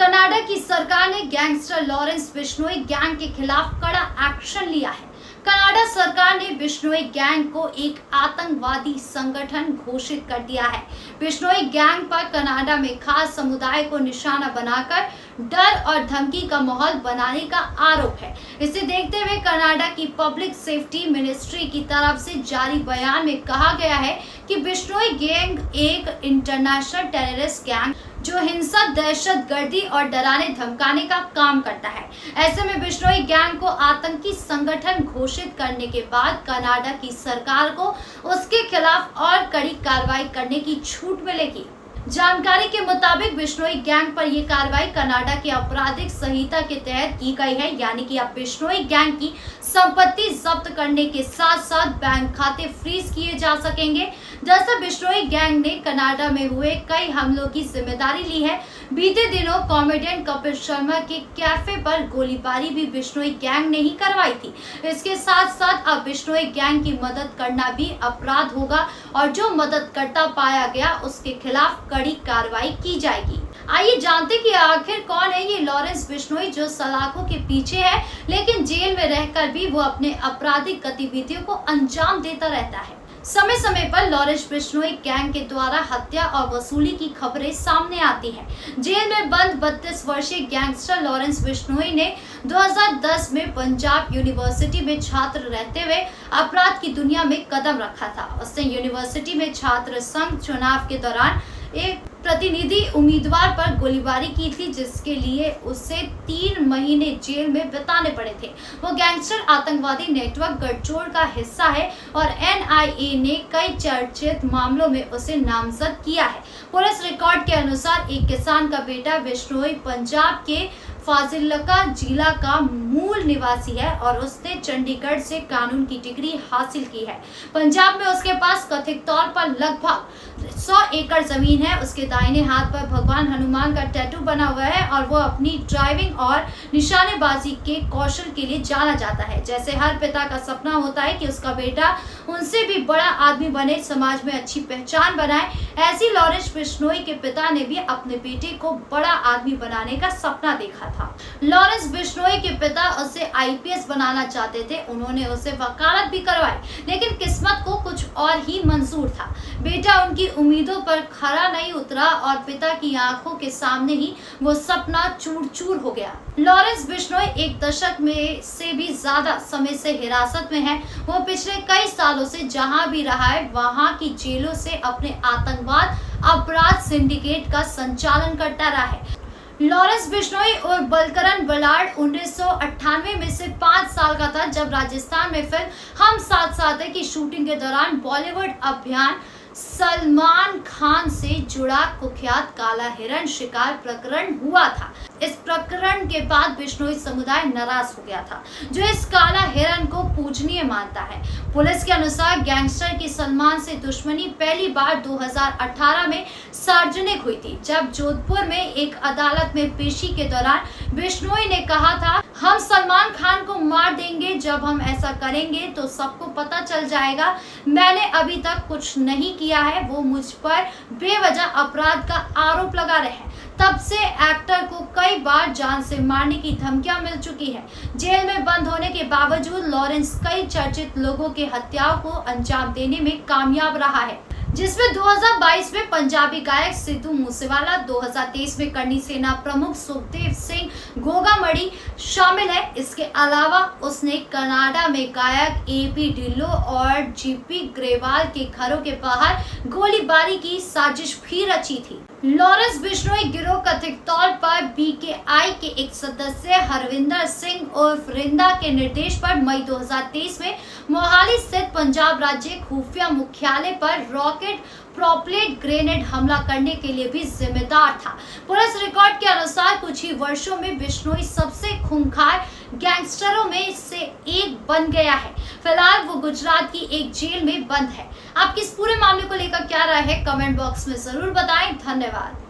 Canada की सरकार ने गैंगस्टर लॉरेंस बिश्नोई गैंग के खिलाफ कड़ा एक्शन लिया है। कनाडा सरकार ने बिश्नोई गैंग को एक आतंकवादी संगठन घोषित कर दिया है। बिश्नोई गैंग पर कनाडा में खास समुदाय को निशाना बनाकर डर और धमकी का माहौल बनाने का आरोप है। इसे देखते हुए कनाडा की पब्लिक सेफ्टी मिनिस्ट्री की तरफ से जारी बयान में कहा गया है कि बिश्नोई गैंग एक इंटरनेशनल टेररिस्ट गैंग जो हिंसा, दहशतगर्दी और डराने धमकाने का काम करता है। ऐसे में बिश्नोई गैंग को आतंकी संगठन घोषित करने के बाद कनाडा की सरकार को उसके खिलाफ और कड़ी कार्रवाई करने की छूट मिलेगी। जानकारी के मुताबिक बिश्नोई गैंग पर यह कार्रवाई कनाडा के आपराधिक संहिता के तहत की गई है, यानी कि अब बिश्नोई गैंग की संपत्ति जब्त करने के साथ साथ बैंक खाते फ्रीज किए जा सकेंगे। दरअसल बिश्नोई गैंग ने कनाडा में हुए कई हमलों की जिम्मेदारी ली है। बीते दिनों कॉमेडियन कपिल शर्मा के कैफे पर गोलीबारी भी बिश्नोई गैंग ने ही करवाई थी। इसके साथ साथ अब बिश्नोई गैंग की मदद करना भी अपराध होगा और जो मदद करता पाया गया उसके खिलाफ कड़ी कार्रवाई की जाएगी। आइए जानते कि आखिर कौन है ये लॉरेंस बिश्नोई जो सलाखों के पीछे है, लेकिन जेल में रहकर भी वो अपने आपराधिक गतिविधियों को अंजाम देता रहता है। समय समय पर लॉरेंस बिश्नोई गैंग के द्वारा हत्या और वसूली की खबरें सामने आती हैं। जेल में बंद 32 वर्षीय गैंगस्टर लॉरेंस बिश्नोई ने 2010 में पंजाब यूनिवर्सिटी में छात्र रहते हुए अपराध की दुनिया में कदम रखा था। उसने यूनिवर्सिटी में छात्र संघ चुनाव के दौरान एक प्रतिनिधि उम्मीदवार पर गोलीबारी की थी, जिसके लिए उसे 3 महीने जेल में बिताने पड़े थे। वो गैंगस्टर आतंकवादी नेटवर्क गठजोड़ का हिस्सा है और एनआईए ने कई चर्चित मामलों में उसे नामजद किया है। पुलिस रिकॉर्ड के अनुसार एक किसान का बेटा बिश्नोई पंजाब के फाजिलका जिला का मूल निवासी है और उसने चंडीगढ़ से कानून की डिग्री हासिल की है। पंजाब में उसके पास कथित तौर पर लगभग 100 एकड़ जमीन है। उसके दाहिने हाथ पर भगवान हनुमान का टैटू बना हुआ है और वो अपनी ड्राइविंग और निशानेबाजी के कौशल के लिए जाना जाता है। जैसे हर पिता का सपना होता है कि उसका बेटा उनसे भी बड़ा आदमी बने, समाज में अच्छी पहचान बनाए, ऐसी लॉरेंस बिश्नोई के पिता ने भी अपने बेटे को बड़ा आदमी बनाने का सपना देखा था। लॉरेंस बिश्नोई के पिता उसे आईपीएस बनाना चाहते थे। उन्होंने उसे वकालत भी करवाई, लेकिन किस्मत को कुछ और ही मंजूर था। बेटा उनकी उम्मीदों पर खरा नहीं उतरा और पिता की आंखों के सामने ही वो सपना चूर चूर हो गया। लॉरेंस बिश्नोई 1 दशक में से भी ज्यादा समय से हिरासत में है। वो पिछले कई सालों से जहां भी रहा है वहां की जेलों से अपने आतंकवाद अपराध सिंडिकेट का संचालन करता रहा है। लॉरेंस बिश्नोई और बलकरन बलार्ड 1998 में से 5 साल का था जब राजस्थान में फिल्म हम साथ साथ हैं की शूटिंग के दौरान बॉलीवुड अभियान सलमान खान से जुड़ा कुख्यात काला हिरण शिकार प्रकरण हुआ था। इस प्रकरण के बाद बिश्नोई समुदाय नाराज हो गया था, जो इस काला हिरण को पूजनीय मानता है। पुलिस के अनुसार गैंगस्टर की सलमान से दुश्मनी पहली बार 2018 में सार्वजनिक हुई थी, जब जोधपुर में एक अदालत में पेशी के दौरान बिश्नोई ने कहा था, हम सलमान खान को मार देंगे। जब हम ऐसा करेंगे तो सबको पता चल जाएगा मैंने अभी तक कुछ नहीं किया है। वो मुझ पर बेवजह अपराध का आरोप लगा रहे हैं। तब से एक्टर को कई बार जान से मारने की धमकियां मिल चुकी है। जेल में बंद होने के बावजूद लॉरेंस कई चर्चित लोगों के हत्याओं को अंजाम देने में कामयाब रहा है, जिसमें 2022 में पंजाबी गायक सिद्धू मूसेवाला, 2023 में करनी सेना प्रमुख सुखदेव सिंह गोगामड़ी शामिल है। इसके अलावा उसने कनाडा में गायक एपी ढिल्लो और जीपी ग्रेवाल के घरों के बाहर गोलीबारी की साजिश भी रची थी। लॉरेंस बिश्नोई गिरोह कथित तौर पर बीकेआई के एक सदस्य हरविंदर सिंह उर्फ रिंदा के निर्देश पर मई 2023 में मोहाली स्थित पंजाब राज्य खुफिया मुख्यालय पर रॉकेट प्रोपेल्ड ग्रेनेड हमला करने के लिए भी जिम्मेदार था। पुलिस रिकॉर्ड के अनुसार कुछ ही वर्षों में बिश्नोई सबसे खूंखार गैंगस्टरों में से एक बन गया है। फिलहाल वो गुजरात की एक जेल में बंद है। आपकी इस पूरे मामले को लेकर क्या राय है, कमेंट बॉक्स में जरूर बताएं। धन्यवाद।